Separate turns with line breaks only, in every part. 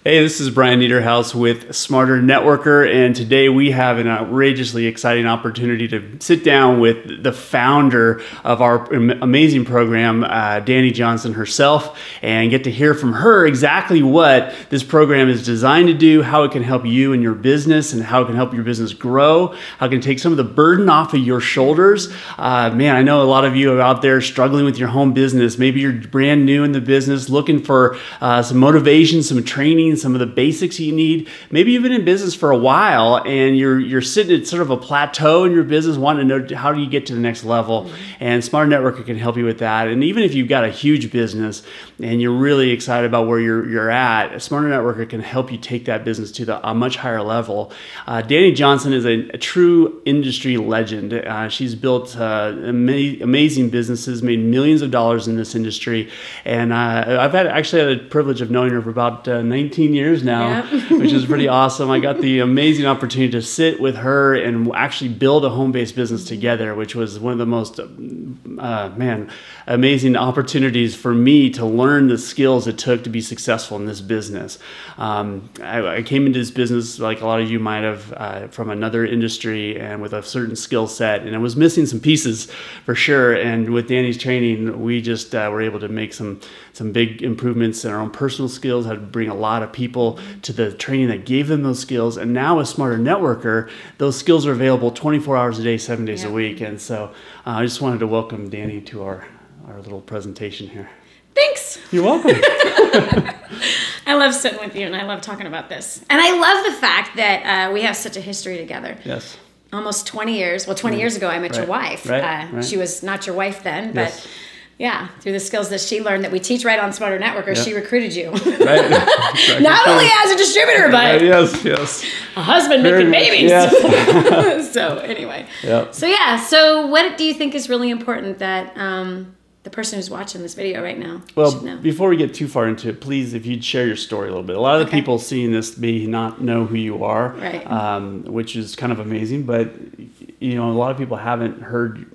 Hey, this is Brian Niederhaus with Smarter Networker, and today we have an outrageously exciting opportunity to sit down with the founder of our amazing program, Dani Johnson herself, and get to hear from her exactly what this program is designed to do, how it can help you and your business, and how it can help your business grow, how it can take some of the burden off of your shoulders. Man, I know a lot of you are out there struggling with your home business. Maybe you're brand new in the business, looking for some motivation, some training, some of the basics you need. Maybe you've been in business for a while and you're sitting at sort of a plateau in your business, wanting to know how do you get to the next level. And Smarter Networker can help you with that. And even if you've got a huge business and you're really excited about where you're at, Smarter Networker can help you take that business to a much higher level. Dani Johnson is a true industry legend. She's built amazing businesses, made millions of dollars in this industry. And I've actually had the privilege of knowing her for about 19 years now, which is pretty awesome. I got the amazing opportunity to sit with her and actually build a home-based business together, which was one of the most, amazing opportunities for me to learn the skills it took to be successful in this business. I came into this business, like a lot of you might have, from another industry and with a certain skill set, and I was missing some pieces for sure. And with Dani's training, we just were able to make some big improvements in our own personal skills, how to bring a lot of people to the training that gave them those skills. And now with Smarter Networker, those skills are available 24 hours a day, 7 days a week. And so I just wanted to welcome Dani to our little presentation here.
Thanks.
You're welcome.
I love sitting with you and I love talking about this. And I love the fact that we have such a history together.
Yes.
Almost 20 years. Well, 20 years ago I met your wife.
Right.
She was not your wife then, but
yes.
Yeah, through the skills that she learned that we teach right on Smarter Networker, she recruited you.
Right.
Not only as a distributor, but
yes.
a husband making babies.
Yes.
So anyway.
Yep.
So what do you think is really important that the person who's watching this video right now should know? Before
we get too far into it, please, if you'd share your story a little bit. A lot of the people seeing this may not know who you are, which is kind of amazing. But a lot of people haven't heard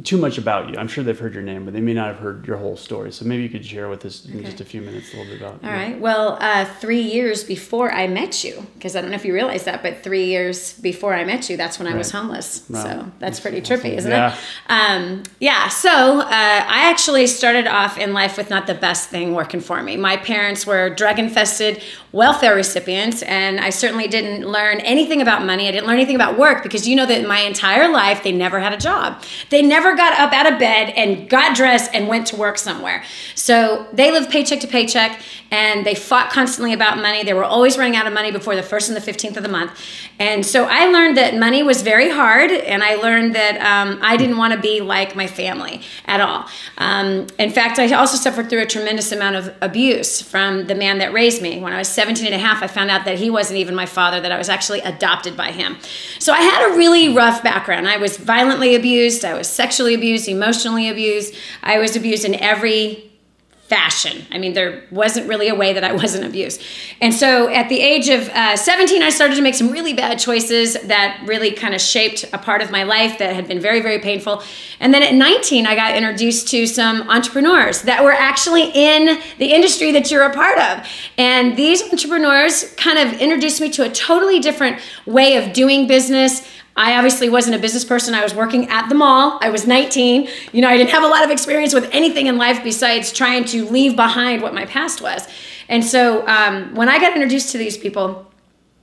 too much about you. I'm sure they've heard your name, but they may not have heard your whole story. So maybe you could share with us in just a few minutes a little bit about
All right. Well, 3 years before I met you, because I don't know if you realize that, but 3 years before I met you, that's when I was homeless. Wow. So that's pretty trippy, isn't it? So I actually started off in life with not the best thing working for me. My parents were drug-infested welfare recipients, and I certainly didn't learn anything about money. I didn't learn anything about work because you know that my entire life, they never had a job. They never got up out of bed and got dressed and went to work somewhere. So they lived paycheck to paycheck, and they fought constantly about money. They were always running out of money before the 1st and the 15th of the month. And so I learned that money was very hard, and I learned that I didn't want to be like my family at all. In fact, I also suffered through a tremendous amount of abuse from the man that raised me. When I was 17 and a half, I found out that he wasn't even my father, that I was actually adopted by him. So I had a really rough background. I was violently abused. I was sexually abused, emotionally abused. I was abused in every fashion. I mean, there wasn't really a way that I wasn't abused. And so at the age of 17, I started to make some really bad choices that really kind of shaped a part of my life that had been very, very painful. And then at 19, I got introduced to some entrepreneurs that were actually in the industry that you're a part of. And these entrepreneurs kind of introduced me to a totally different way of doing business. I obviously wasn't a business person. I was working at the mall. I was 19. I didn't have a lot of experience with anything in life besides trying to leave behind what my past was. And so when I got introduced to these people,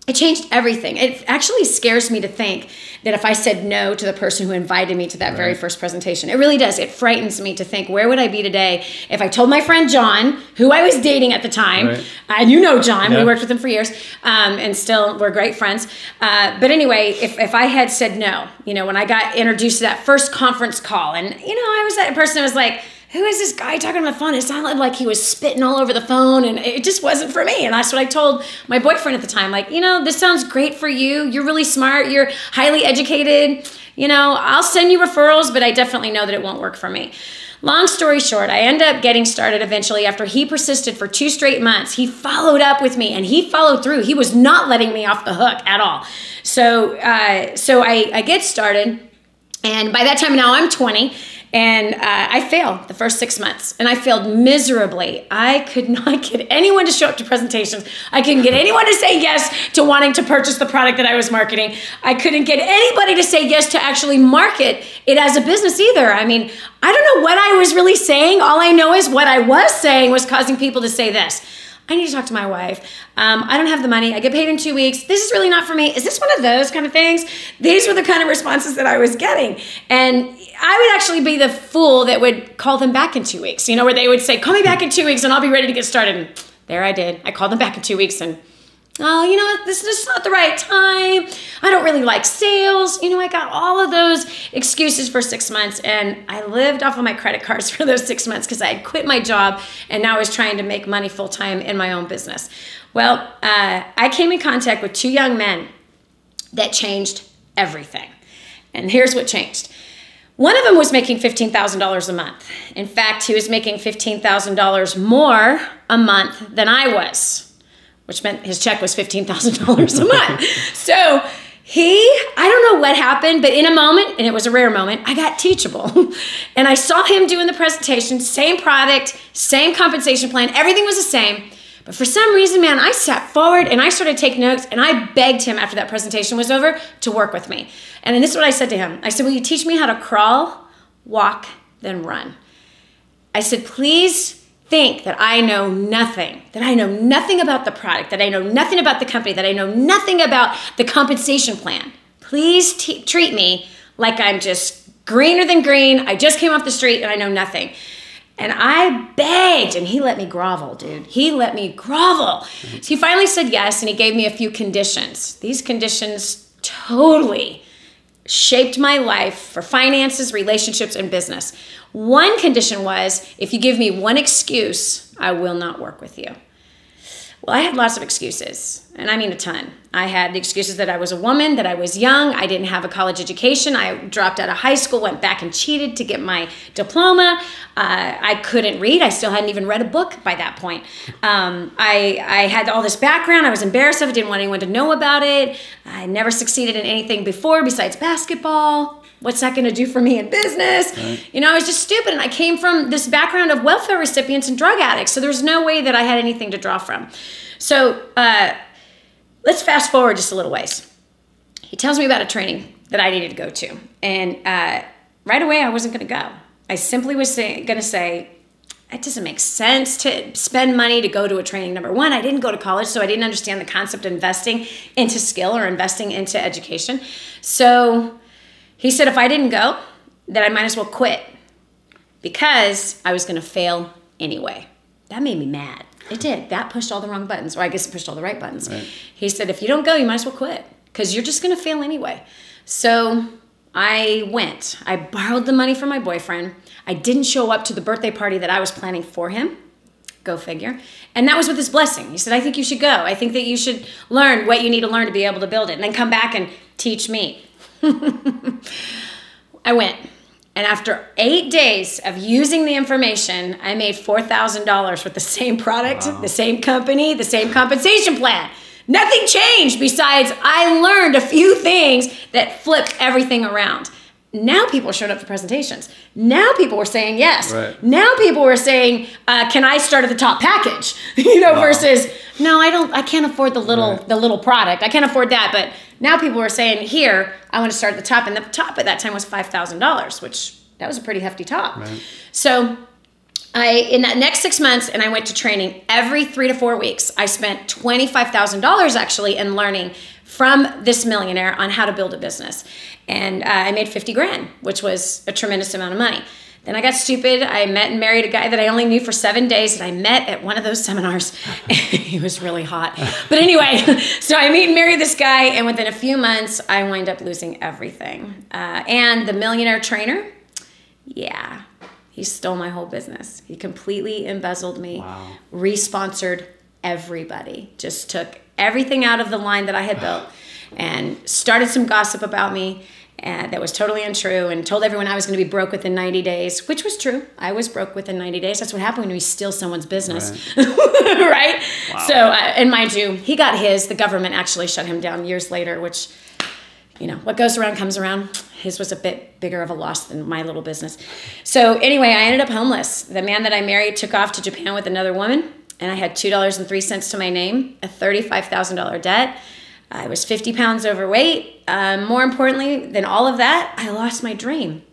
it changed everything. It actually scares me to think that if I said no to the person who invited me to that very first presentation, it really does. It frightens me to think, where would I be today if I told my friend John, who I was dating at the time, and you know John, we worked with him for years, and still we're great friends. But anyway, if I had said no, when I got introduced to that first conference call, and I was that person that was like, who is this guy talking on the phone? It sounded like he was spitting all over the phone, and it just wasn't for me. And that's what I told my boyfriend at the time. Like, this sounds great for you. You're really smart. You're highly educated. I'll send you referrals, but I definitely know that it won't work for me. Long story short, I ended up getting started eventually after he persisted for 2 straight months. He followed up with me, and he followed through. He was not letting me off the hook at all. So I get started. And by that time now I'm 20, and I failed the first 6 months, and I failed miserably. I could not get anyone to show up to presentations. I couldn't get anyone to say yes to wanting to purchase the product that I was marketing. I couldn't get anybody to say yes to actually market it as a business either. I mean, I don't know what I was really saying. All I know is what I was saying was causing people to say this. I need to talk to my wife. I don't have the money. I get paid in 2 weeks. This is really not for me. Is this one of those kind of things? These were the kind of responses that I was getting. And I would actually be the fool that would call them back in 2 weeks, where they would say, call me back in 2 weeks and I'll be ready to get started. And there I did. I called them back in 2 weeks and, oh, you know what? This is not the right time. I don't really like sales. I got all of those excuses for 6 months, and I lived off of my credit cards for those 6 months because I had quit my job and now I was trying to make money full time in my own business. Well, I came in contact with 2 young men that changed everything. And here's what changed. One of them was making $15,000 a month. In fact, he was making $15,000 more a month than I was, which meant his check was $15,000 a month. So I don't know what happened, but in a moment, and it was a rare moment, I got teachable. And I saw him doing the presentation, same product, same compensation plan, everything was the same. But for some reason, man, I sat forward and I started taking notes, and I begged him after that presentation was over to work with me. And then this is what I said to him. I said, will you teach me how to crawl, walk, then run? I said, please think that I know nothing about the product, that I know nothing about the company, that I know nothing about the compensation plan. Please treat me like I'm just greener than green. I just came off the street and I know nothing. And I begged, and he let me grovel, dude. He let me grovel. So he finally said yes, and he gave me a few conditions. These conditions totally shaped my life for finances, relationships, and business. One condition was, if you give me one excuse, I will not work with you. Well, I had lots of excuses, and I mean a ton. I had the excuses that I was a woman, that I was young, I didn't have a college education, I dropped out of high school, went back and cheated to get my diploma. I couldn't read. I still hadn't even read a book by that point. I had all this background. I was embarrassed of it, didn't want anyone to know about it. I never succeeded in anything before besides basketball. What's that going to do for me in business? Right. I was just stupid. And I came from this background of welfare recipients and drug addicts. So there's no way that I had anything to draw from. So let's fast forward just a little ways. He tells me about a training that I needed to go to. And right away, I wasn't going to go. I simply was going to say, it doesn't make sense to spend money to go to a training. Number one, I didn't go to college, so I didn't understand the concept of investing into skill or investing into education. So he said if I didn't go, that I might as well quit because I was going to fail anyway. That made me mad. It did. That pushed all the wrong buttons, or I guess it pushed all the right buttons. Right. He said, if you don't go, you might as well quit because you're just going to fail anyway. So I went. I borrowed the money from my boyfriend. I didn't show up to the birthday party that I was planning for him. Go figure. And that was with his blessing. He said, I think you should go. I think that you should learn what you need to learn to be able to build it, and then come back and teach me. I went. And after 8 days of using the information, I made $4,000 with the same product, wow, the same company, the same compensation plan. Nothing changed besides I learned a few things that flipped everything around. Now people showed up for presentations. Now people were saying yes. Right. Now people were saying, can I start at the top package? Wow. Versus, no, I can't afford the little product. I can't afford that. But now people were saying, here, I want to start at the top. And the top at that time was $5,000, which that was a pretty hefty top. Right. So in that next 6 months, and I went to training every 3 to 4 weeks, I spent $25,000 actually in learning from this millionaire on how to build a business. And I made 50 grand, which was a tremendous amount of money. Then I got stupid. I met and married a guy that I only knew for 7 days that I met at one of those seminars. He was really hot. But anyway, so I meet and marry this guy, and within a few months, I wind up losing everything. And the millionaire trainer, yeah, he stole my whole business. He completely embezzled me, wow, re-sponsored everybody, just took everything out of the line that I had built and started some gossip about me that was totally untrue, and told everyone I was going to be broke within 90 days, which was true. I was broke within 90 days. That's what happened when you steal someone's business, right? Right? Wow. So, and mind you, he got his. The government actually shut him down years later, which what goes around comes around. His was a bit bigger of a loss than my little business. So anyway, I ended up homeless. The man that I married took off to Japan with another woman, and I had $2.03 to my name, a $35,000 debt. I was 50 pounds overweight. More importantly than all of that, I lost my dream.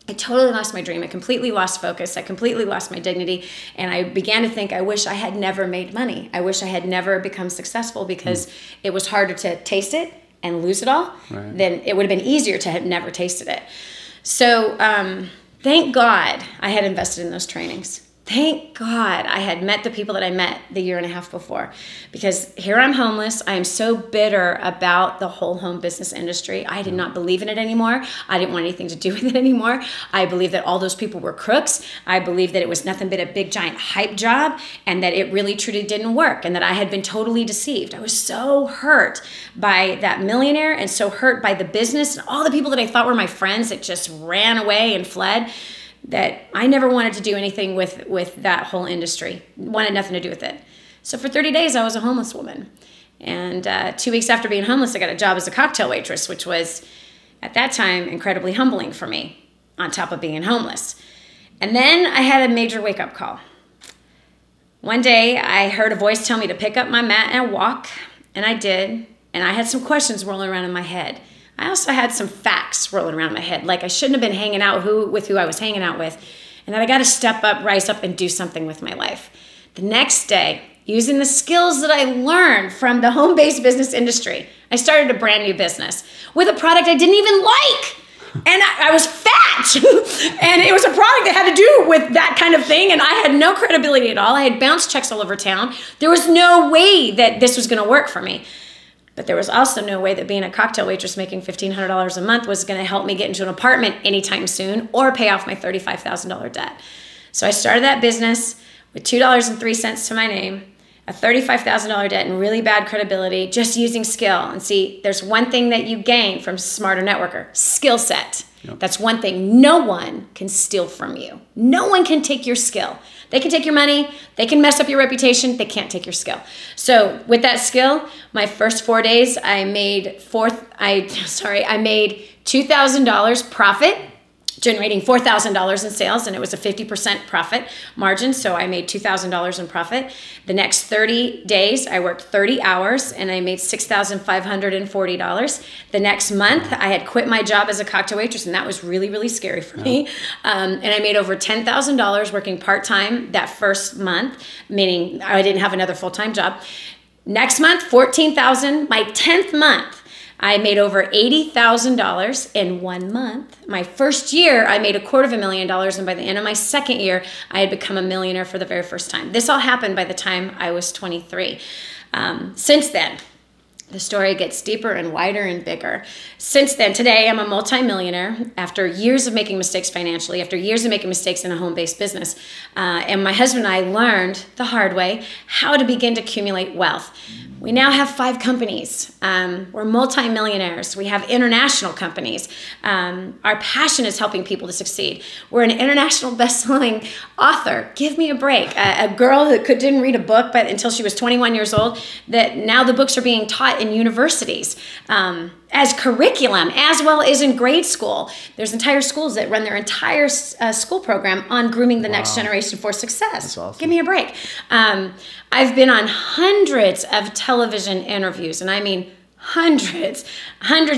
I totally lost my dream. I completely lost focus. I completely lost my dignity. And I began to think, I wish I had never made money. I wish I had never become successful, because it was harder to taste it and lose it all.
Right.
Then it would have been easier to have never tasted it. So thank God I had invested in those trainings. Thank God I had met the people that I met the year and a half before, because here I'm homeless. I am so bitter about the whole home business industry. I did not believe in it anymore. I didn't want anything to do with it anymore. I believed that all those people were crooks. I believed that it was nothing but a big giant hype job, and that it really truly didn't work, and that I had been totally deceived. I was so hurt by that millionaire, and so hurt by the business and all the people that I thought were my friends that just ran away and fled, that I never wanted to do anything with that whole industry. Wanted nothing to do with it. So for 30 days, I was a homeless woman. And 2 weeks after being homeless, I got a job as a cocktail waitress, which was, at that time, incredibly humbling for me, on top of being homeless. And then I had a major wake-up call. One day, I heard a voice tell me to pick up my mat and walk, and I did. And I had some questions rolling around in my head. I also had some facts rolling around my head, like I shouldn't have been hanging out with who I was hanging out with, and that I got to step up, rise up, and do something with my life. The next day, using the skills that I learned from the home-based business industry, I started a brand new business with a product I didn't even like. And I was fat. And it was a product that had to do with that kind of thing, and I had no credibility at all. I had bounced checks all over town. There was no way that this was going to work for me. But there was also no way that being a cocktail waitress making $1,500 a month was going to help me get into an apartment anytime soon or pay off my $35,000 debt. So I started that business with $2.03 to my name, a $35,000 debt, and really bad credibility, just using skill. And see, there's one thing that you gain from Smarter Networker: skill set. Yep. That's one thing no one can steal from you. No one can take your skill. They can take your money, they can mess up your reputation, they can't take your skill. So with that skill, my first 4 days, I made $2,000 profit, generating $4,000 in sales, and it was a 50% profit margin, so I made $2,000 in profit. The next 30 days, I worked 30 hours, and I made $6,540. The next month, I had quit my job as a cocktail waitress, and that was really, really scary for me. And I made over $10,000 working part-time that first month, meaning I didn't have another full-time job. Next month, $14,000. My 10th month, I made over $80,000 in 1 month. My first year, I made $250,000, and by the end of my second year, I had become a millionaire for the very first time. This all happened by the time I was 23. Since then, the story gets deeper and wider and bigger. Since then, today, I'm a multimillionaire after years of making mistakes financially, after years of making mistakes in a home-based business. And my husband and I learned the hard way how to begin to accumulate wealth. We now have 5 companies. We're multimillionaires. We have international companies. Our passion is helping people to succeed. We're an international best-selling author. Give me a break. A girl that didn't read a book until she was 21 years old, that now the books are being taught in universities as curriculum, as well as in grade school. There's entire schools that run their entire school program on grooming the next generation for success.
That's awesome.
Give me a break. I've been on hundreds of television interviews, and I mean hundreds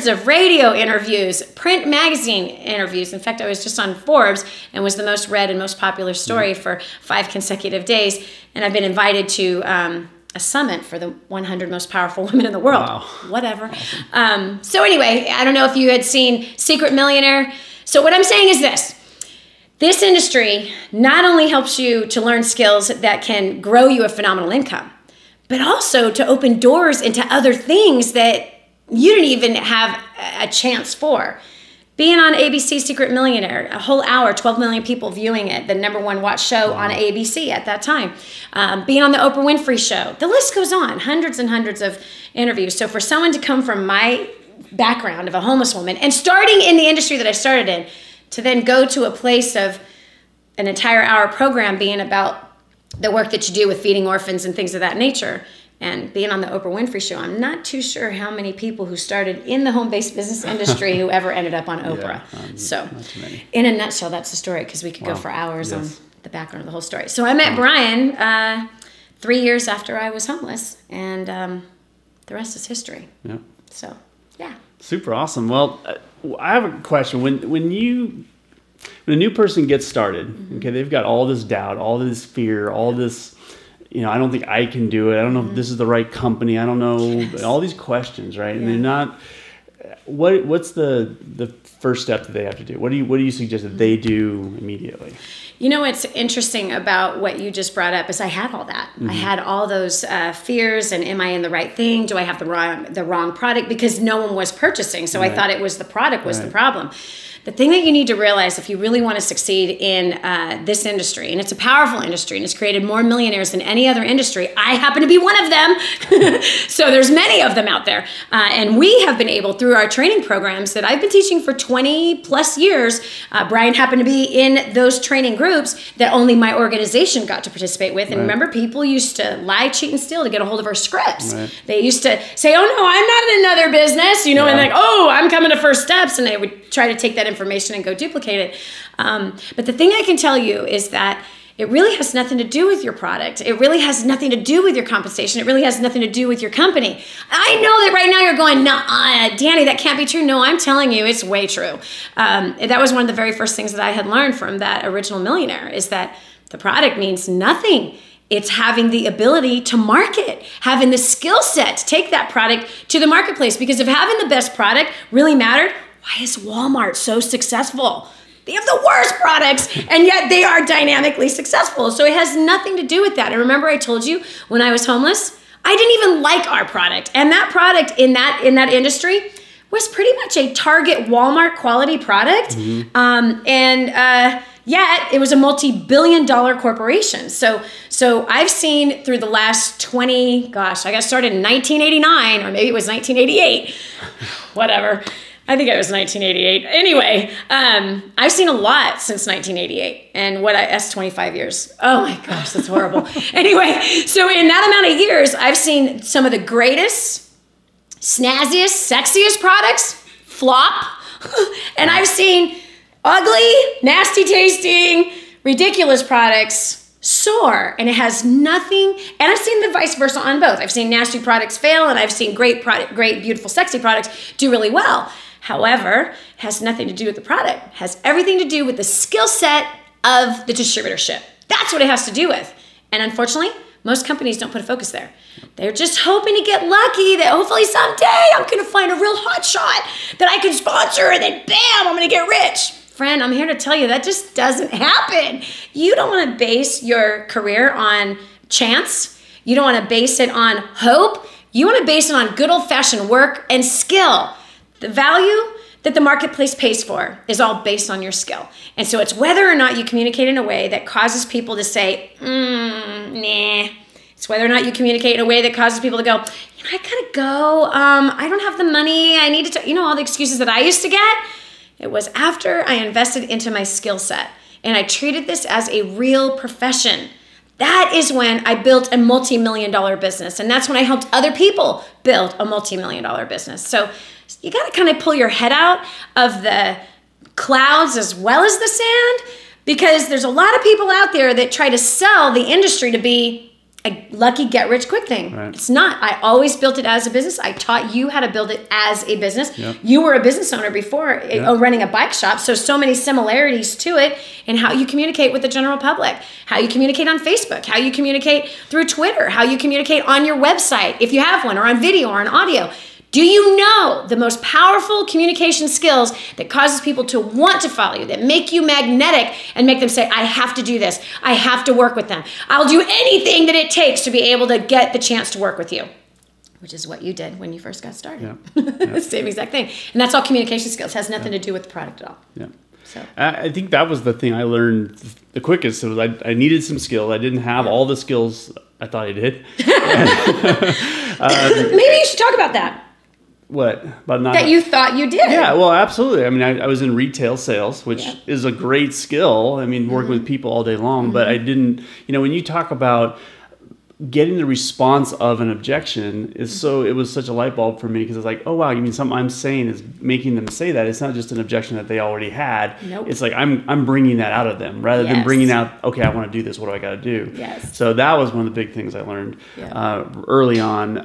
of radio interviews, print magazine interviews. In fact, I was just on Forbes and was the most read and most popular story for 5 consecutive days. And I've been invited to a summit for the 100 most powerful women in the world.
Wow.
Whatever. So anyway, I don't know if you had seen Secret Millionaire. So what I'm saying is this. This industry not only helps you to learn skills that can grow you a phenomenal income, but also to open doors into other things that you didn't even have a chance for. Being on ABC Secret Millionaire, a whole hour, 12 million people viewing it, the #1 watched show on ABC at that time. Being on the Oprah Winfrey Show. The list goes on, hundreds and hundreds of interviews. So for someone to come from my background of a homeless woman and starting in the industry that I started in, to then go to a place of an entire hour program being about the work that you do with feeding orphans and things of that nature, And being on the Oprah Winfrey Show, I'm not too sure how many people who started in the home-based business industry who ever ended up on Oprah. So in a nutshell, that's the story, because we could go for hours on the background of the whole story. So I met Brian 3 years after I was homeless, and the rest is history.
Yeah.
So, yeah.
Super awesome. Well, I have a question. When a new person gets started, okay, they've got all this doubt, all this fear, all this, I don't think I can do it. I don't know if this is the right company. I don't know, all these questions, right? And they're not. What's the first step that they have to do? What do you suggest that they do immediately?
What's interesting about what you just brought up is I had all that. I had all those fears, and am I in the right thing? Do I have the wrong product? Because no one was purchasing, so I thought it was the product was the problem. The thing that you need to realize if you really want to succeed in this industry, and it's a powerful industry, and it's created more millionaires than any other industry. I happen to be one of them. So there's many of them out there. And we have been able, through our training programs that I've been teaching for 20 plus years, Brian happened to be in those training groups that only my organization got to participate with. And remember, people used to lie, cheat, and steal to get a hold of our scripts. They used to say, oh no, I'm not in another business, and like, oh, I'm coming to First Steps. And they would try to take that information and go duplicate it. But the thing I can tell you is that it really has nothing to do with your product. It really has nothing to do with your compensation. It really has nothing to do with your company. I know that right now you're going, no, Dani, that can't be true. No, I'm telling you, it's way true. That was one of the very first things that I had learned from that original millionaire, is that the product means nothing. It's having the ability to market, having the skill set to take that product to the marketplace. Because if having the best product really mattered, why is Walmart so successful? They have the worst products, and yet they are dynamically successful. So it has nothing to do with that. And remember, I told you when I was homeless, I didn't even like our product. And that product in that industry was pretty much a Target Walmart quality product. Yet it was a multi-billion-dollar corporation. So I've seen through the last I got started in 1989, or maybe it was 1988, whatever. I think it was 1988. Anyway, I've seen a lot since 1988, and that's 25 years. Oh my gosh, that's horrible. Anyway, so in that amount of years, I've seen some of the greatest, snazziest, sexiest products flop, and I've seen ugly, nasty tasting, ridiculous products soar, and it has nothing. And I've seen the vice versa on both. I've seen nasty products fail, and I've seen great, beautiful, sexy products do really well. However, it has nothing to do with the product. It has everything to do with the skill set of the distributorship. That's what it has to do with. And unfortunately, most companies don't put a focus there. They're just hoping to get lucky that hopefully someday I'm going to find a real hot shot that I can sponsor, and then bam, I'm going to get rich. Friend, I'm here to tell you that just doesn't happen. You don't want to base your career on chance. You don't want to base it on hope. You want to base it on good old-fashioned work and skill. The value that the marketplace pays for is all based on your skill. And so it's whether or not you communicate in a way that causes people to say, nah. It's whether or not you communicate in a way that causes people to go, I gotta go. I don't have the money. I need to, all the excuses that I used to get. It was after I invested into my skill set and I treated this as a real profession. That is when I built a multi-million-dollar business. And that's when I helped other people build a multi-million-dollar business. So you got to kind of pull your head out of the clouds as well as the sand, because there's a lot of people out there that try to sell the industry to be a lucky get-rich-quick thing. Right. It's not. I always built it as a business. I taught you how to build it as a business. Yep. You were a business owner before running a bike shop, so many similarities to it in how you communicate with the general public, how you communicate on Facebook, how you communicate through Twitter, how you communicate on your website, if you have one, or on video or on audio. Do you know the most powerful communication skills that causes people to want to follow you, that make you magnetic and make them say, I have to do this. I have to work with them. I'll do anything that it takes to be able to get the chance to work with you, which is what you did when you first got started. Yeah. Same exact thing. And that's all communication skills. It has nothing to do with the product at all. Yeah.
So I think that was the thing I learned the quickest. So I needed some skill. I didn't have all the skills I thought I did.
Maybe you should talk about that.
What? About not
that you thought you did.
Yeah, well, absolutely. I mean, I was in retail sales, which is a great skill. I mean, working with people all day long, but I didn't, when you talk about getting the response of an objection is it was such a light bulb for me, because it's like, oh wow, you mean something I'm saying is making them say that. It's not just an objection that they already had.
Nope.
It's like I'm bringing that out of them, rather than bringing out, okay, I want to do this, what do I got to do?
Yes.
So that was one of the big things I learned early on.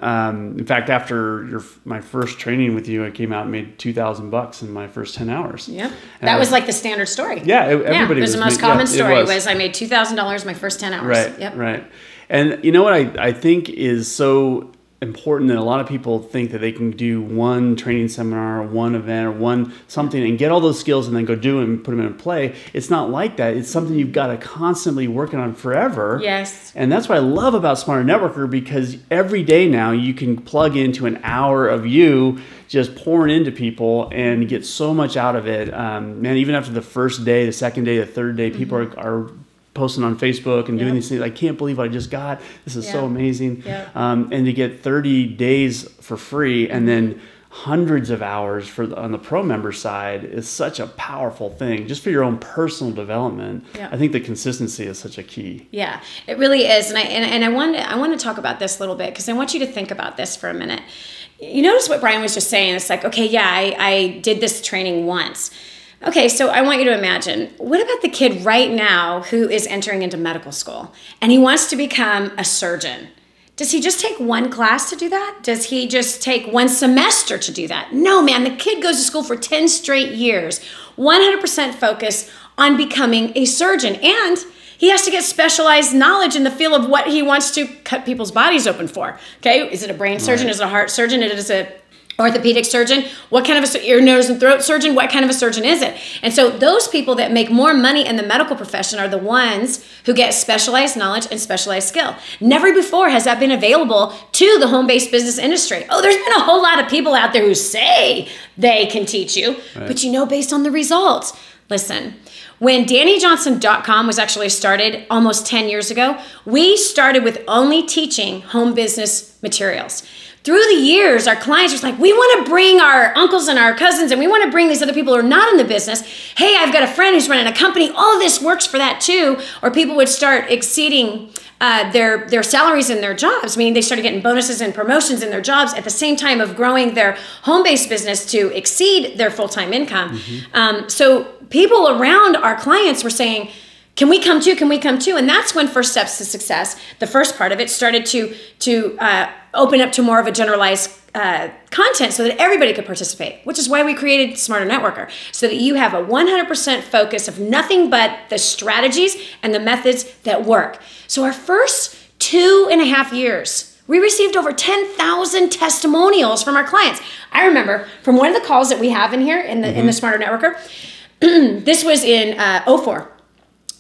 In fact, after my first training with you, I came out and made $2,000 in my first 10 hours.
Yeah, that was like the standard story.
Yeah, everybody
it was the most common story was I made $2,000 my first 10 hours.
Right,
yep.
Right. And you know what I think is so important, that a lot of people think that they can do one training seminar or one event or one something and get all those skills and then go do it and put them in play. It's not like that. It's something you've got to constantly working on forever.
Yes.
And that's what I love about Smarter Networker, because every day now you can plug into an hour of you just pouring into people and get so much out of it. Man, even after the first day, the second day, the third day, people are posting on Facebook and doing these things. I can't believe what I just got. This is so amazing. And to get 30 days for free and then hundreds of hours on the pro member side is such a powerful thing, just for your own personal development. I think the consistency is such a key.
Yeah, it really is. And I want to talk about this a little bit, because I want you to think about this for a minute. You notice what Brian was just saying. It's like, okay, I did this training once. Okay, so I want you to imagine, what about the kid right now who is entering into medical school and he wants to become a surgeon? Does he just take one class to do that? Does he just take one semester to do that? No, man, the kid goes to school for 10 straight years, 100% focused on becoming a surgeon. And he has to get specialized knowledge in the field of what he wants to cut people's bodies open for. Okay, is it a brain surgeon? Is it a heart surgeon? Is it a orthopedic surgeon? What kind of a ear, nose, and throat surgeon? What kind of a surgeon is it? And so those people that make more money in the medical profession are the ones who get specialized knowledge and specialized skill. Never before has that been available to the home-based business industry. Oh, there's been a whole lot of people out there who say they can teach you, but based on the results. Listen, when DaniJohnson.com was actually started almost 10 years ago, we started with only teaching home business materials. Through the years, our clients were like, we want to bring our uncles and our cousins, and we want to bring these other people who are not in the business. Hey, I've got a friend who's running a company. All of this works for that too. Or people would start exceeding their salaries in their jobs, meaning they started getting bonuses and promotions in their jobs at the same time of growing their home-based business to exceed their full-time income. So people around our clients were saying, can we come too? Can we come too? And that's when First Steps to Success, the first part of it, started to open up to more of a generalized content so that everybody could participate, which is why we created Smarter Networker, so that you have a 100% focus of nothing but the strategies and the methods that work. So our first 2.5 years, we received over 10,000 testimonials from our clients. I remember from one of the calls that we have in here in the Smarter Networker, this was in 2004.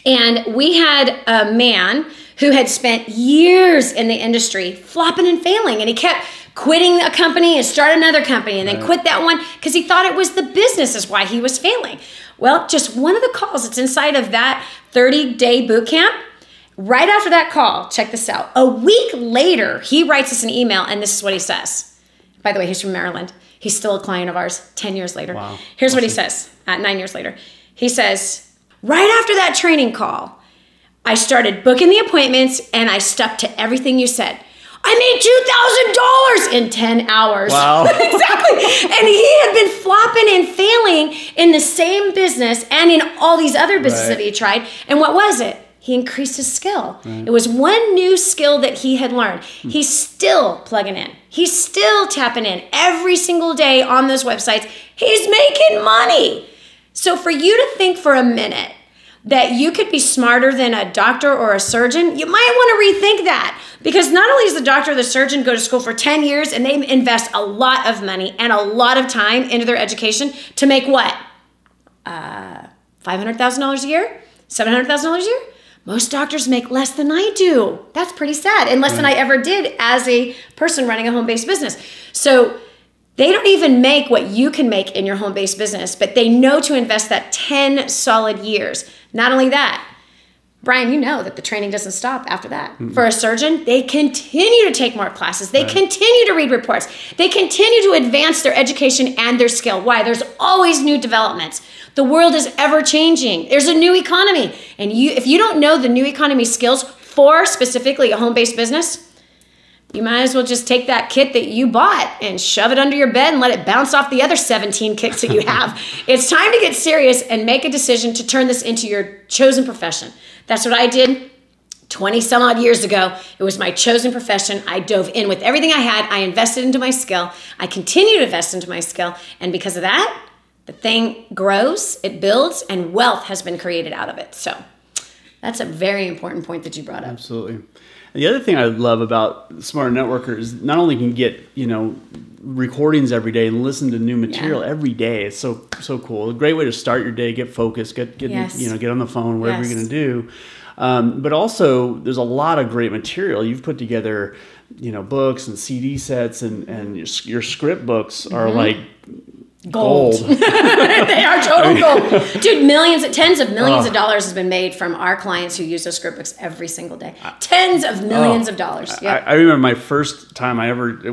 And we had a man who had spent years in the industry flopping and failing, and he kept quitting a company and start another company and then quit that one because he thought it was the business is why he was failing. Well, just one of the calls that's inside of that 30-day boot camp, right after that call, check this out. A week later, he writes us an email, and this is what he says. By the way, he's from Maryland. He's still a client of ours 10 years later. Wow. Here's what he says 9 years later. He says, right after that training call, I started booking the appointments and I stuck to everything you said. I made $2,000 in 10 hours.
Wow.
Exactly. And he had been flopping and failing in the same business and in all these other businesses that he tried. And what was it? He increased his skill. It was one new skill that he had learned. He's still plugging in. He's still tapping in every single day on those websites. He's making money. So for you to think for a minute that you could be smarter than a doctor or a surgeon, you might want to rethink that. Because not only does the doctor or the surgeon go to school for 10 years and they invest a lot of money and a lot of time into their education to make what? $500,000 a year? $700,000 a year? Most doctors make less than I do. That's pretty sad. And less than I ever did as a person running a home-based business. So they don't even make what you can make in your home-based business, but they know to invest that 10 solid years. Not only that, Brian, you know that the training doesn't stop after that. For a surgeon, they continue to take more classes. They continue to read reports. They continue to advance their education and their skill. Why? There's always new developments. The world is ever changing. There's a new economy. And if you don't know the new economy skills, for specifically a home-based business, you might as well just take that kit that you bought and shove it under your bed and let it bounce off the other 17 kits that you have. It's time to get serious and make a decision to turn this into your chosen profession. That's what I did 20 some odd years ago. It was my chosen profession. I dove in with everything I had. I invested into my skill. I continue to invest into my skill. And because of that, the thing grows, it builds, and wealth has been created out of it. So that's a very important point that you brought up.
Absolutely. And the other thing I love about Smarter Networker is not only can get, recordings every day and listen to new material every day. It's so cool. A great way to start your day, get focused, get on the phone, whatever you're going to do. But also there's a lot of great material. You've put together, books and CD sets and your script books are like gold.
They are total gold. Dude, tens of millions of dollars has been made from our clients who use those script books every single day. Tens of millions of dollars. Yep.
I remember my first time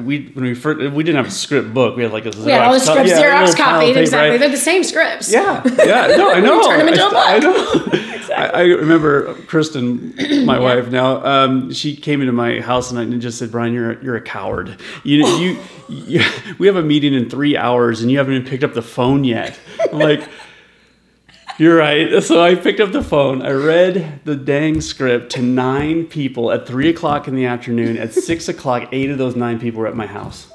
we didn't have a script book. We had like a Xerox.
We had all the scripts Xerox copied. Exactly.
Right?
They're the same scripts.
Yeah. No, I know.
Turn them into a book.
I know. Exactly. I remember Kristen, my wife now, she came into my house and just said, Brian, you're a coward. We have a meeting in 3 hours and you haven't even picked up the phone yet. I'm like, you're right. So I picked up the phone. I read the dang script to 9 people at 3 o'clock in the afternoon. At 6 o'clock, 8 of those 9 people were at my house.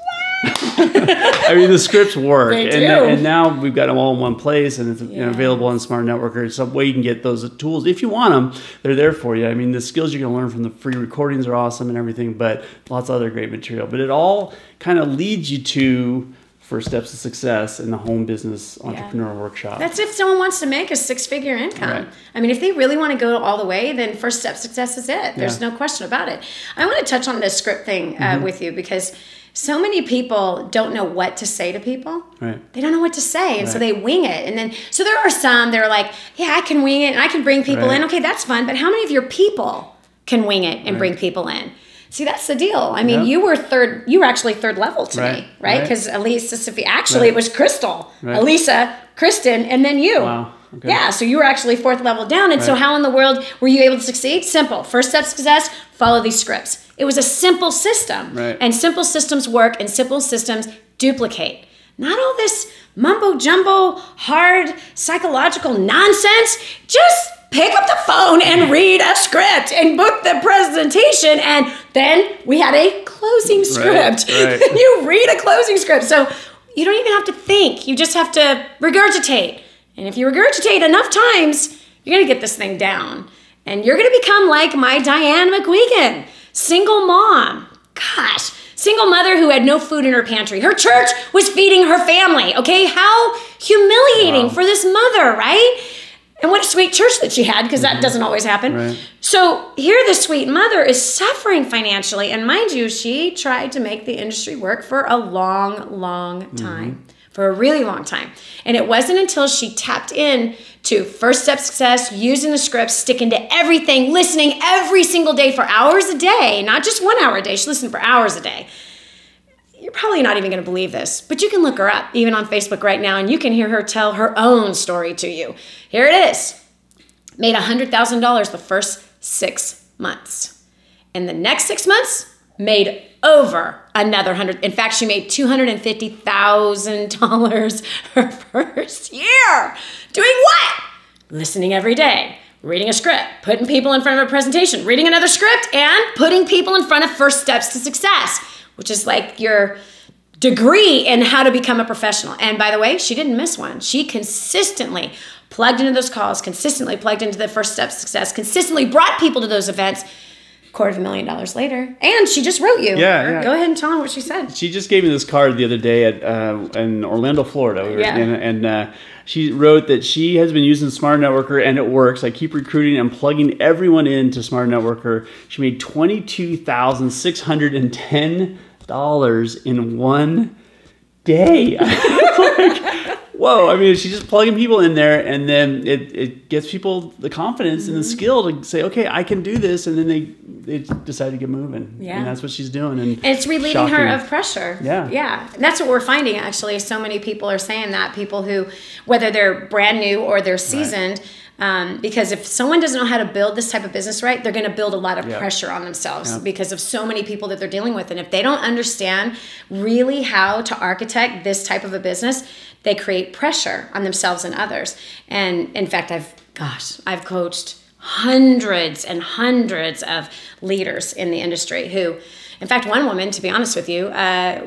I mean, the scripts work.
They do.
And now we've got them all in one place and it's available on Smart Networker. Some way you can get those tools. If you want them, they're there for you. I mean, the skills you're going to learn from the free recordings are awesome and everything, but lots of other great material. But it all kind of leads you to First Steps to Success in the Home Business Entrepreneur Workshop.
That's if someone wants to make a 6-figure income.
Right.
I mean, if they really want to go all the way, then First Step Success is it. There's no question about it. I want to touch on this script thing with you because so many people don't know what to say to people.
Right.
They don't know what to say, and so they wing it. And then, so there are some that are like, yeah, I can wing it, and I can bring people in. Okay, that's fun. But how many of your people can wing it and bring people in? See, that's the deal. I mean, you were actually third level to me, right? Because Elisa, it was Crystal, Elisa, Kristen, and then you.
Wow. Okay.
Yeah, so you were actually 4th level down. And so how in the world were you able to succeed? Simple. First step to success, follow these scripts. It was a simple system.
Right.
And simple systems work and simple systems duplicate. Not all this mumbo jumbo, hard psychological nonsense. Just pick up the phone and read a script and book the presentation. And then we had a closing script.
Right.
You read a closing script. So you don't even have to think. You just have to regurgitate. And if you regurgitate enough times, you're going to get this thing down. And you're going to become like my Diane McGuigan, single mom. Gosh, single mother who had no food in her pantry. Her church was feeding her family. Okay, how humiliating for this mother, right? And what a sweet church that she had, because that doesn't always happen.
Right.
So here the sweet mother is suffering financially. And mind you, she tried to make the industry work for a long, long time. For a really long time. And it wasn't until she tapped in to First Step Success, using the script, sticking to everything, listening every single day for hours a day, not just 1 hour a day, she listened for hours a day. You're probably not even going to believe this, but you can look her up, even on Facebook right now, and you can hear her tell her own story to you. Here it is. Made $100,000 the first 6 months. In the next 6 months, made over another 100. In fact, she made $250,000 her first year. Doing what? Listening every day, reading a script, putting people in front of a presentation, reading another script, and putting people in front of First Steps to Success, which is like your degree in how to become a professional. And by the way, she didn't miss one. She consistently plugged into those calls, consistently plugged into the First Steps to Success, consistently brought people to those events. $250,000 later, and she just wrote you.
Yeah.
Go ahead and tell them what she said.
She just gave me this card the other day in Orlando, Florida. And she wrote that she has been using Smart Networker and it works. I keep recruiting and plugging everyone into Smart Networker. She made $22,610 in 1 day. Whoa, I mean, she's just plugging people in there, and then it gets people the confidence and the skill to say, okay, I can do this, and then they decide to get moving.
Yeah.
And that's what she's doing. And
it's relieving her of pressure.
Yeah.
Yeah. And that's what we're finding, actually. So many people are saying that. People who, whether they're brand new or they're seasoned, Because if someone doesn't know how to build this type of business right, they're going to build a lot of pressure on themselves because of so many people that they're dealing with. And if they don't understand really how to architect this type of a business, they create pressure on themselves and others. And in fact, I've coached hundreds and hundreds of leaders in the industry who, in fact, one woman, to be honest with you,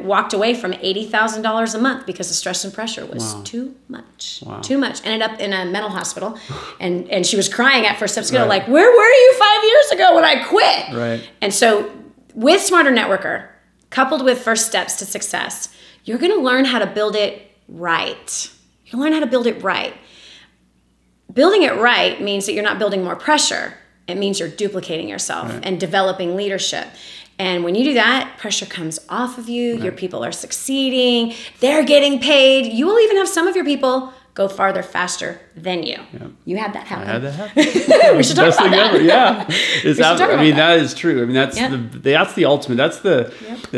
walked away from $80,000 a month because the stress and pressure was too much. Too much. Ended up in a mental hospital, and she was crying at First Steps Go, like, where were you 5 years ago when I quit?
Right.
And so with Smarter Networker, coupled with First Steps to Success, you're going to learn how to build it right. You'll learn how to build it right. Building it right means that you're not building more pressure. It means you're duplicating yourself and developing leadership. And when you do that, pressure comes off of you. Your people are succeeding. They're getting paid. You will even have some of your people go farther faster than you. Yeah. You had that happen.
I had that happen.
We should talk about that.
Ever. Yeah. That is true. I mean, that's the ultimate. That's the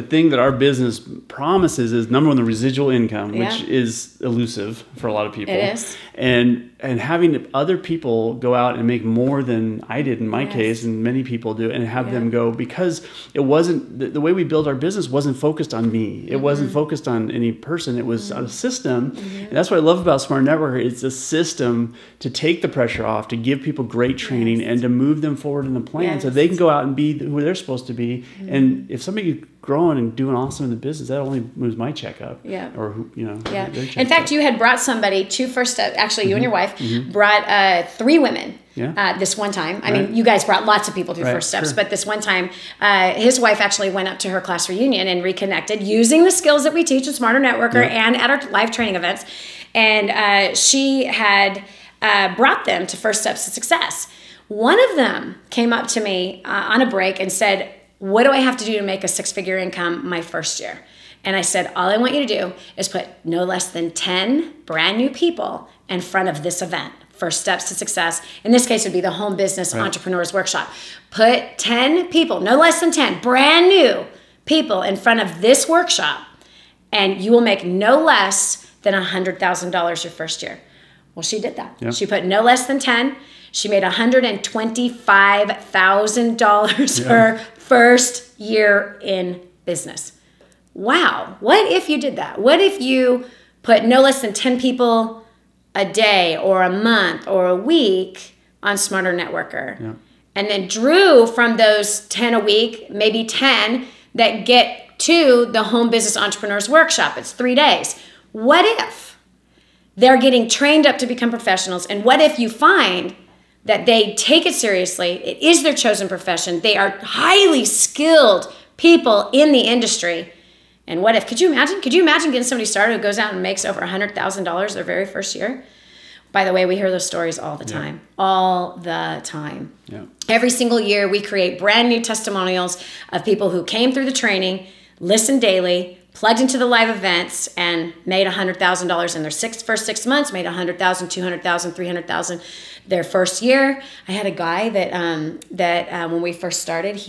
thing that our business promises is, number one, the residual income, which is elusive for a lot of people.
It is.
And having other people go out and make more than I did in my case, and many people do, and have them go, because it wasn't, the way we built our business wasn't focused on me. It wasn't focused on any person. It was a system. And that's what I love about Smart Networker. It's a system to take the pressure off, to give people great training, and to move them forward in the plan so they can go out and be who they're supposed to be. And if somebody growing and doing awesome in the business, that only moves my check up.
Yeah.
Or,
their check in fact, up. You had brought somebody to First Step, actually you and your wife brought 3 women this one time. I mean, you guys brought lots of people through First Steps, but this one time, his wife actually went up to her class reunion and reconnected using the skills that we teach at Smarter Networker and at our live training events. And she had brought them to First Steps to Success. One of them came up to me on a break and said, what do I have to do to make a 6-figure income my first year? And I said, all I want you to do is put no less than 10 brand new people in front of this event, First Steps to Success. In this case, it would be the Home Business Entrepreneurs Workshop. Put 10 people, no less than 10, brand new people in front of this workshop, and you will make no less than $100,000 your first year. Well, she did that. Yep. She put no less than 10. She made $125,000 her first year in business. Wow. What if you did that? What if you put no less than 10 people a day or a month or a week on Smarter Networker, and then drew from those 10 a week, maybe 10 that get to the Home Business Entrepreneurs Workshop? It's 3 days. What if they're getting trained up to become professionals? And what if you find that they take it seriously? It is their chosen profession. They are highly skilled people in the industry. And what if, could you imagine getting somebody started who goes out and makes over $100,000 their very first year? By the way, we hear those stories all the time, all the time. Yeah. Every single year, we create brand new testimonials of people who came through the training, listened daily, plugged into the live events, and made $100,000 in their first 6 months, made $100,000, $200,000, $300,000 their first year. I had a guy that when we first started,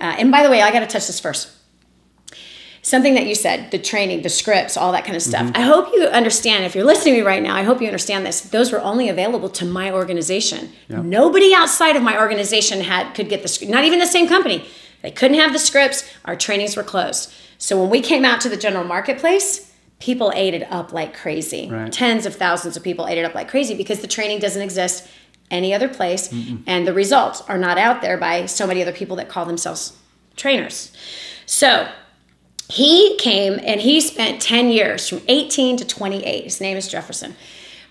and by the way, I got to touch this first. Something that you said, the training, the scripts, all that kind of stuff. I hope you understand, if you're listening to me right now, I hope you understand this. Those were only available to my organization. Yeah. Nobody outside of my organization could get the script, not even the same company. They couldn't have the scripts. Our trainings were closed. So when we came out to the general marketplace, people ate it up like crazy. Right. Tens of thousands of people ate it up like crazy because the training doesn't exist any other place, and the results are not out there by so many other people that call themselves trainers. So he came and he spent 10 years, from 18 to 28. His name is Jefferson.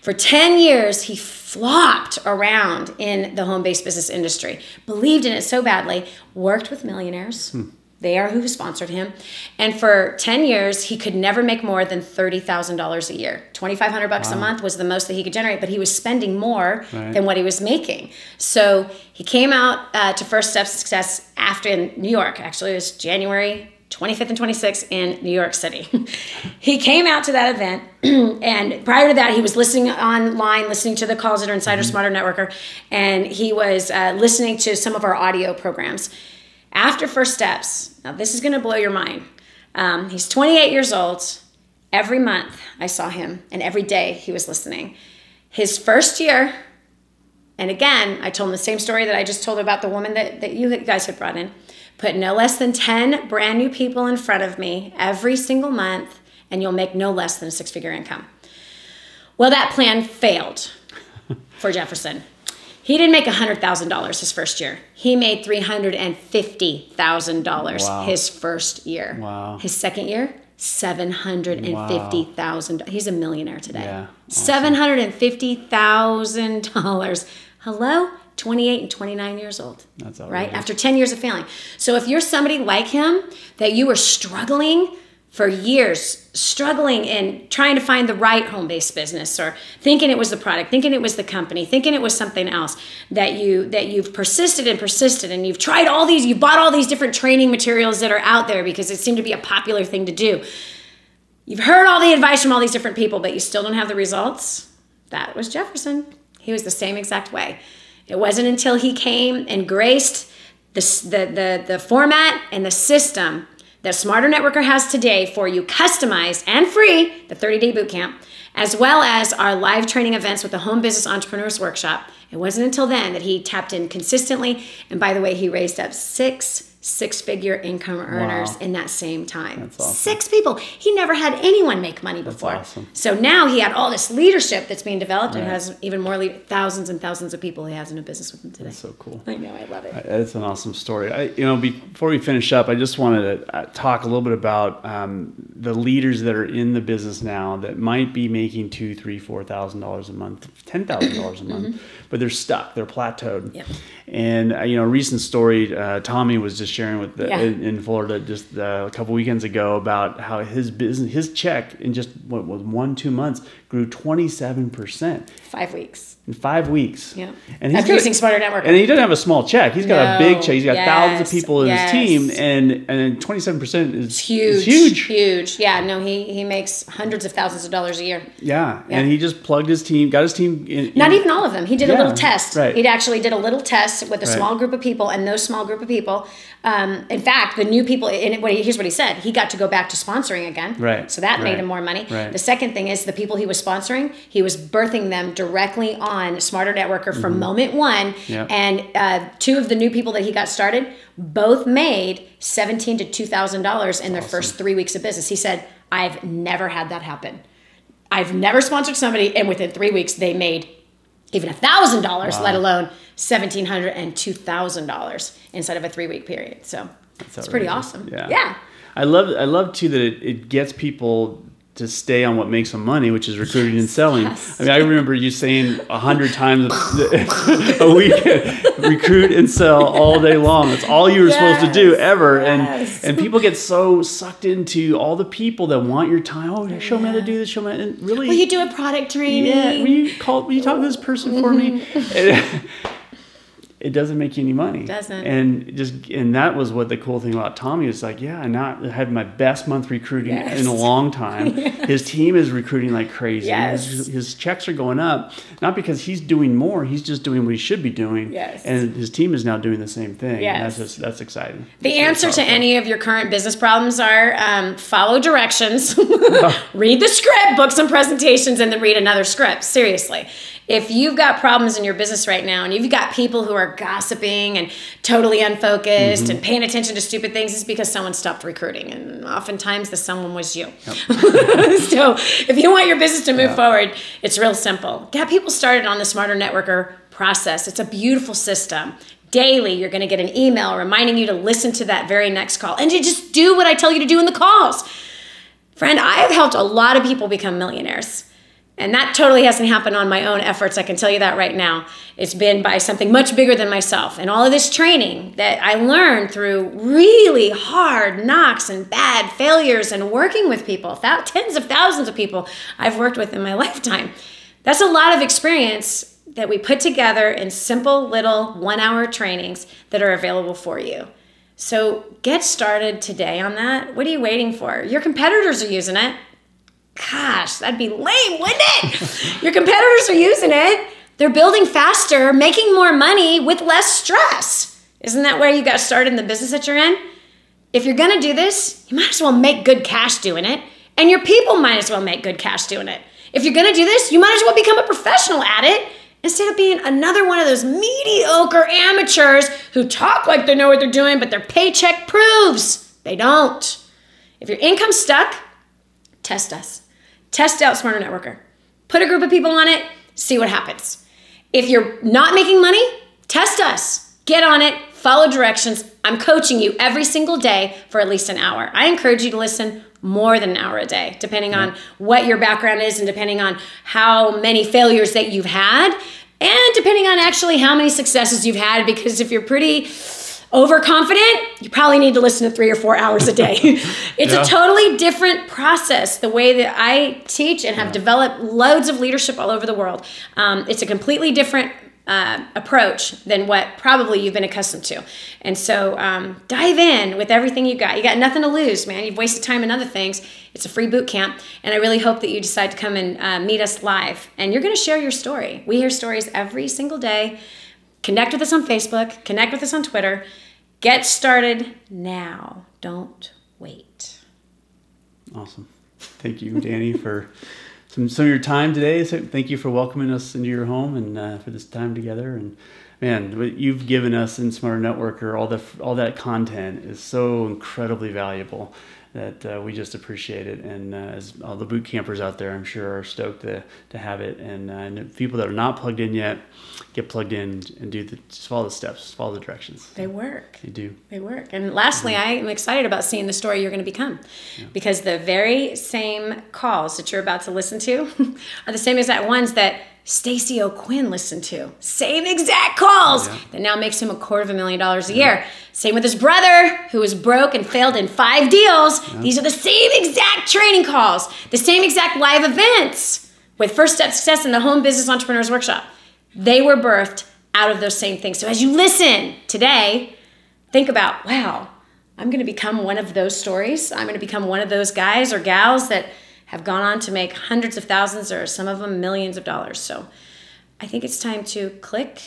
For 10 years, he flopped around in the home-based business industry, believed in it so badly, worked with millionaires. They are who sponsored him. And for 10 years, he could never make more than $30,000 a year. $2,500 a month was the most that he could generate, but he was spending more than what he was making. So he came out to First Steps to Success in New York. Actually, it was January 25th and 26th in New York City. He came out to that event, and prior to that, he was listening online, listening to the calls that are inside our Smarter Networker, and he was listening to some of our audio programs. After First Steps, now this is going to blow your mind. He's 28 years old. Every month I saw him, and every day he was listening. His first year, And again, I told him the same story that I just told about the woman that you guys had brought in. Put no less than 10 brand new people in front of me every single month, and you'll make no less than a 6-figure income. Well, that plan failed for Jefferson. He didn't make $100,000 his first year. He made $350,000 his first year.
Wow.
His second year, $750,000. He's a millionaire today.
Yeah. Awesome.
$750,000. Hello? 28 and 29 years old.
That's outrageous.
Right? After 10 years of failing. So if you're somebody like him, that you were struggling for years, struggling and trying to find the right home-based business, or thinking it was the product, thinking it was the company, thinking it was something else, that you've persisted and you've tried all these, you bought all these different training materials that are out there because it seemed to be a popular thing to do. You've heard all the advice from all these different people, but you still don't have the results. That was Jefferson. He was the same exact way. It wasn't until he came and graced the format and the system that Smarter Networker has today for you, customized and free, the 30-day bootcamp, as well as our live training events with the Home Business Entrepreneurs Workshop. It wasn't until then that he tapped in consistently. And by the way, he raised up 6-figure income earners in that same time.
That's awesome.
6 people. He never had anyone make money before.
That's awesome.
So now he had all this leadership that's being developed and has even more thousands and thousands of people he has in a business with him today.
That's so cool.
I know, I love it.
It's an awesome story. Before we finish up, I just wanted to talk a little bit about the leaders that are in the business now that might be making $2,000, $3,000, $4,000 a month, $10,000 a month, but they're stuck, they're plateaued.
Yep.
And a recent story Tommy was just sharing with in Florida just a couple weekends ago about how his business, his check in just what was 1-2 months grew 27%.
5 weeks.
In 5 weeks.
Yeah.
And he's
after using Smarter Networker.
And he doesn't have a small check. He's got a big check. He's got thousands of people in his team, and 27% is
huge. Huge. Yeah, no, he makes hundreds of thousands of dollars a year.
Yeah. And he just plugged his team, got his team in.
Not even all of them. He did a little test.
Right.
He actually did a little test with a small group of people, and those small group of people, in fact, the new people, here's what he said. He got to go back to sponsoring again.
Right.
So that made him more money.
Right.
The second thing is the people he was sponsoring, he was birthing them directly on Smarter Networker from moment one.
Yep.
And 2 of the new people that he got started both made $1,700 to $2,000 in their first 3 weeks of business. He said, I've never had that happen. I've never sponsored somebody, and within 3 weeks they made even $1,000, let alone $1,700 and $2,000 inside of a 3-week period. So it's pretty awesome. Yeah.
I love too that it gets people to stay on what makes them money, which is recruiting and selling.
Yes.
I mean, I remember you saying 100 times a week, recruit and sell all day long. That's all you were supposed to do ever. And people get so sucked into all the people that want your time. Oh, show me how to do this. Show me. And really,
will you do a product training?
Yeah. Will you talk to this person for me? It doesn't make you any money.
It doesn't.
And that was what the cool thing about Tommy is like, I had my best month recruiting in a long time. His team is recruiting like crazy.
Yes.
His checks are going up, not because he's doing more, he's just doing what he should be doing.
Yes.
And his team is now doing the same thing.
Yes.
And that's exciting.
The answer to any of your current business problems are follow directions, read the script, book some presentations, and then read another script. Seriously. If you've got problems in your business right now and you've got people who are gossiping and totally unfocused and paying attention to stupid things, it's because someone stopped recruiting. And oftentimes the someone was you. Yep. So if you want your business to move forward, it's real simple. Get people started on the Smarter Networker process. It's a beautiful system. Daily, you're going to get an email reminding you to listen to that very next call and to just do what I tell you to do in the calls. Friend, I've helped a lot of people become millionaires. And that totally hasn't happened on my own efforts. I can tell you that right now. It's been by something much bigger than myself. And all of this training that I learned through really hard knocks and bad failures and working with people, tens of thousands of people I've worked with in my lifetime. That's a lot of experience that we put together in simple little 1-hour trainings that are available for you. So get started today on that. What are you waiting for? Your competitors are using it. Gosh, that'd be lame, wouldn't it? Your competitors are using it. They're building faster, making more money with less stress. Isn't that where you got started in the business that you're in? If you're going to do this, you might as well make good cash doing it. And your people might as well make good cash doing it. If you're going to do this, you might as well become a professional at it instead of being another one of those mediocre amateurs who talk like they know what they're doing, but their paycheck proves they don't. If your income's stuck, test us. Test out Smarter Networker. Put a group of people on it, see what happens. If you're not making money, test us. Get on it, follow directions. I'm coaching you every single day for at least an hour. I encourage you to listen more than an hour a day, depending on what your background is and depending on how many failures that you've had and depending on actually how many successes you've had, because if you're pretty overconfident, you probably need to listen to 3 or 4 hours a day. It's a totally different process, the way that I teach and have developed loads of leadership all over the world. It's a completely different approach than what probably you've been accustomed to. And so dive in with everything you got. You got nothing to lose, man. You've wasted time in other things. It's a free boot camp. And I really hope that you decide to come and meet us live. And you're going to share your story. We hear stories every single day. Connect with us on Facebook. Connect with us on Twitter. Get started now. Don't wait.
Awesome. Thank you, Dani, for some of your time today. So thank you for welcoming us into your home and for this time together. And man, what you've given us in Smarter Networker, all that content is so incredibly valuable that we just appreciate it. And as all the boot campers out there, I'm sure are stoked to have it. And people that are not plugged in yet, get plugged in and just follow the steps, follow the directions.
They work.
They do.
They work. And lastly, I am excited about seeing the story you're going to become, because the very same calls that you're about to listen to are the same exact ones that Stacey O'Quinn listened to. Same exact calls that now makes him $250,000 a year. Same with his brother, who was broke and failed in 5 deals. These are the same exact training calls, the same exact live events with First Step Success in the Home Business Entrepreneurs Workshop. They were birthed out of those same things. So as you listen today, think about, wow, I'm going to become one of those stories. I'm going to become one of those guys or gals that have gone on to make hundreds of thousands or some of them millions of dollars. So I think it's time to click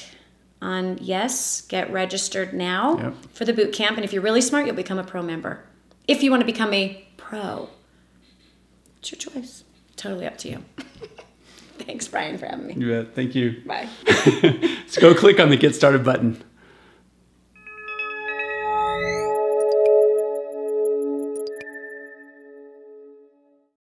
on yes, get registered now for the boot camp. And if you're really smart, you'll become a pro member. If you want to become a pro, it's your choice. Totally up to you. Thanks, Brian, for having me.
You bet. Thank you.
Bye.
Let's go click on the Get Started button.